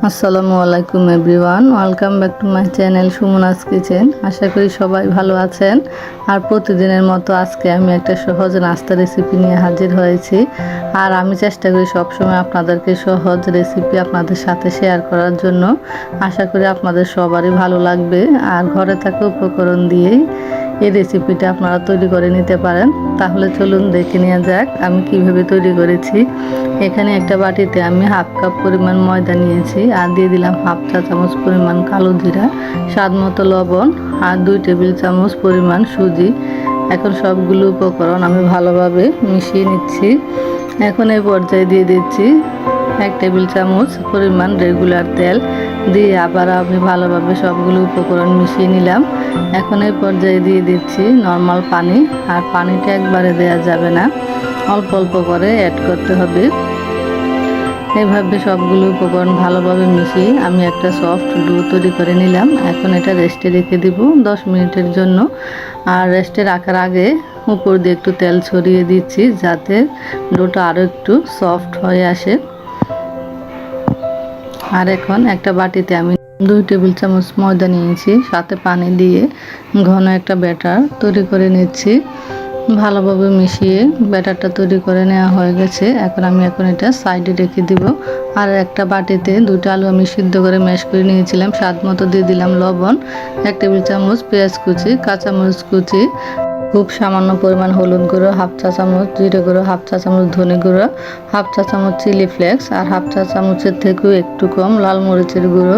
আসসালামু আলাইকুম everyone, welcome back to my channel Sumana's kitchen. আশা করি সবাই ভালো আছেন। আর প্রতিদিনের মতো আজকে আমি একটা সহজ নাস্তা রেসিপি নিয়ে হাজির হয়েছি। আর আমি চেষ্টা করি সবসময় আপনাদেরকে সহজ রেসিপি আপনাদের সাথে শেয়ার করার জন্য। আশা করি আপনাদের সবারই ভালো লাগবে। আর ঘরে থাকা উপকরণ দিয়েই এই রেসিপিটা আপনারা তৈরি করে নিতে পারেন। তাহলে চলুন দেখে নেওয়া যাক আমি কিভাবে তৈরি করেছি। এখানে একটা বাটিতে আমি হাফ কাপ পরিমাণ ময়দা নিয়েছি, আর দিয়ে দিলাম হাফ চা চামচ পরিমাণ কালো জিরা, স্বাদ মতো লবণ, আর 2 টেবিল চামচ পরিমাণ সুজি। এখন সবগুলো উপকরণ আমি ভালোভাবে মিশিয়ে নিচ্ছি। এখন এই পর্যায়ে দিয়ে দিচ্ছি 1 টেবিল চামচ পরিমাণ রেগুলার তেল, দিয়ে আবার আমি ভালোভাবে সবগুলো উপকরণ মিশিয়ে নিলাম। এখন এই পর্যায়ে দিয়ে দিচ্ছি নর্মাল পানি, আর পানিটা একবারে দেওয়া যাবে না, অল্প অল্প করে অ্যাড করতে হবে। এভাবে সবগুলো উপকরণ ভালোভাবে মিশিয়ে আমি একটা সফট ডো তৈরি করে নিলাম। এখন এটা রেস্টে রেখে দিব 10 মিনিটের জন্য। আর রেস্টে রাখার আগে উপর দিয়ে একটু তেল ছড়িয়ে দিচ্ছি, যাতে ডোটা আরও একটু সফট হয়ে আসে। আর এখন একটা বাটিতে আমি 2 টেবিল চামচ ময়দা নিয়েছি, সাথে পানি দিয়ে ঘন একটা ব্যাটার তৈরি করে নিচ্ছি। ভালোভাবে মিশিয়ে ব্যাটারটা তৈরি করে নেওয়া হয়ে গেছে। এখন এটা সাইডে রেখে দিব। আর একটা বাটিতে 2টা আলু আমি সিদ্ধ করে ম্যাশ করে নিয়েছিলাম, স্বাদ মতো দিয়ে দিলাম লবণ, 1 টেবিল চামচ পেঁয়াজ কুচি, কাঁচামরিচ কুচি, খুব সামান্য পরিমাণ হলুদ গুঁড়ো, হাফ চা চামচ জিরে গুঁড়ো, হাফ চা চামচ ধনে গুঁড়ো, হাফ চা চামচ চিলি ফ্লেক্স, আর হাফ চা চামচের থেকেও একটু কম লাল মরিচের গুঁড়ো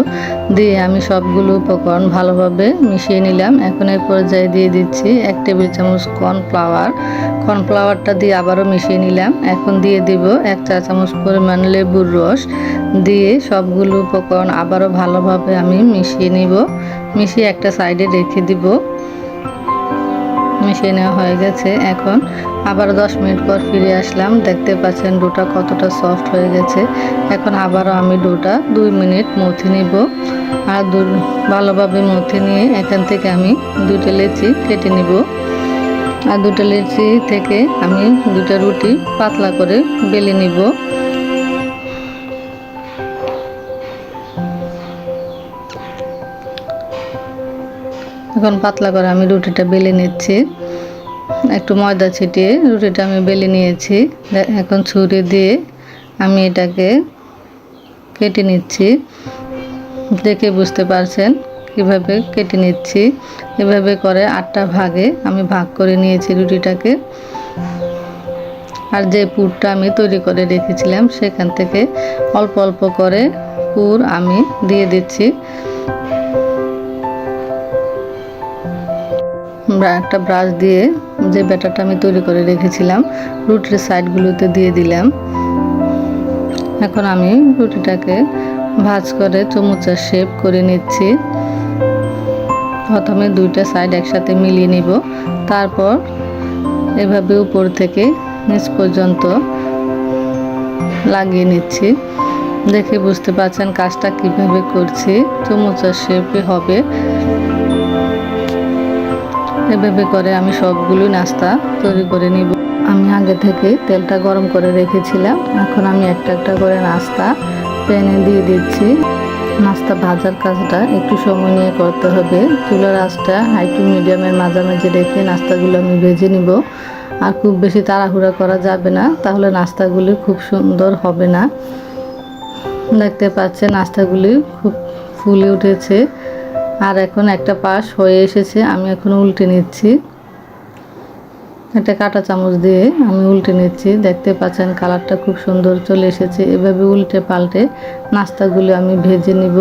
দিয়ে আমি সবগুলো উপকরণ ভালোভাবে মিশিয়ে নিলাম। এখন এই পর্যায়ে দিয়ে দিচ্ছি 1 টেবিল চামচ কর্নফ্লাওয়ারটা দিয়ে আবারও মিশিয়ে নিলাম। এখন দিয়ে দিব 1 চা চামচ পরিমাণ লেবুর রস, দিয়ে সবগুলো উপকরণ আবারও ভালোভাবে আমি মিশিয়ে নিব। মিশিয়ে একটা সাইডে রেখে দিব। মিশিয়ে নেওয়া হয়ে গেছে। এখন আবার 10 মিনিট পর ফিরে আসলাম। দেখতে পাচ্ছেন ডোটা কতটা সফট হয়ে গেছে। এখন আবারও আমি ডোটা 2 মিনিট মথে নিব। আর ভালোভাবে মথে নিয়ে এখান থেকে আমি 2টা লেচি কেটে নিব। আর 2টা লেচি থেকে আমি 2টা রুটি পাতলা করে বেলে নিব। এখন পাতলা করে আমি রুটিটা বেলে নিচ্ছি। একটু ময়দা ছিটিয়ে রুটিটা আমি বেলে নিয়েছি। এখন ছুরি দিয়ে আমি এটাকে কেটে নিচ্ছি। দেখে বুঝতে পারছেন কিভাবে কেটে নিচ্ছি। এভাবে করে 8টা ভাগে আমি ভাগ করে নিয়েছি রুটিটাকে। আর যে পুরটা আমি তৈরি করে রেখেছিলাম সেখান থেকে অল্প অল্প করে পুর আমি দিয়ে দিচ্ছি। একটা ব্রাশ দিয়ে যে ব্যাটারটা আমি তৈরি করে রেখেছিলাম রুটির সাইডগুলোতে দিয়ে দিলাম। এখন আমি রুটিটাকে ভাঁজ করে চমুচার শেপ করে নিচ্ছি। প্রথমে 2টা সাইড একসাথে মিলিয়ে নিব, তারপর এভাবে উপর থেকে নিচ পর্যন্ত লাগিয়ে নিচ্ছি। দেখে বুঝতে পারছেন কাজটা কিভাবে করছি। চমুচার শেপে হবে। এভাবে করে আমি সবগুলো নাস্তা তৈরি করে নিব। আমি আগে থেকে তেলটা গরম করে রেখেছিলাম। এখন আমি একটা একটা করে নাস্তা প্যানে দিয়ে দিচ্ছি। নাস্তা ভাজার কাজটা একটু সময় নিয়ে করতে হবে। চুলার আঁচটা হাই টু মিডিয়ামের মাঝামাঝি রেখে নাস্তাগুলো আমি ভেজে নিব। আর খুব বেশি তাড়াহুড়া করা যাবে না, তাহলে নাস্তাগুলি খুব সুন্দর হবে না। দেখতে পাচ্ছেন নাস্তাগুলি খুব ফুলে উঠেছে। আর এখন একটা পাশ হয়ে এসেছে, আমি এখন উল্টে নিচ্ছি। একটা কাঁটা চামচ দিয়ে আমি উল্টে নিচ্ছি। দেখতে পাচ্ছেন কালারটা খুব সুন্দর চলে এসেছে। এভাবে উল্টে পাল্টে নাস্তাগুলো আমি ভেজে নিব।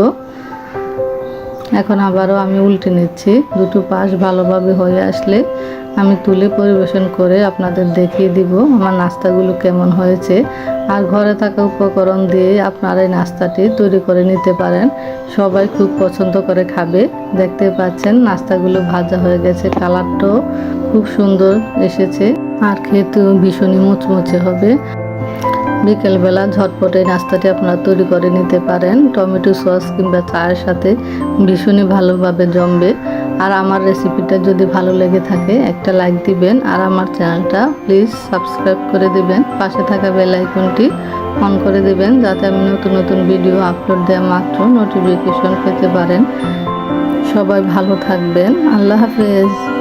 এখন আবারও আমি উল্টে নিচ্ছি। দুটো পাশ ভালোভাবে হয়ে আসলে আমি তুলে পরিবেশন করে আপনাদের দেখিয়ে দিব আমার নাস্তাগুলো কেমন হয়েছে। আর ঘরে থাকা উপকরণ দিয়ে আপনারা এই নাস্তাটি তৈরি করে নিতে পারেন। সবাই খুব পছন্দ করে খাবে। দেখতে পাচ্ছেন নাস্তাগুলো ভাজা হয়ে গেছে, কালারটাও খুব সুন্দর এসেছে। আর খেতেও ভীষণই মুচমুচে হবে। বিকেলবেলা ঝটপট এই নাস্তাটি আপনারা তৈরি করে নিতে পারেন। টমেটো সস কিংবা চায়ের সাথে ভীষণই ভালোভাবে জমবে। আর আমার রেসিপিটা যদি ভালো লেগে থাকে একটা লাইক দিবেন। আর আমার চ্যানেলটা প্লিজ সাবস্ক্রাইব করে দিবেন। পাশে থাকা বেল আইকনটি অন করে দেবেন, যাতে আমি নতুন নতুন ভিডিও আপলোড দেওয়া মাত্র নোটিফিকেশন পেতে পারেন। সবাই ভালো থাকবেন। আল্লাহ হাফেজ।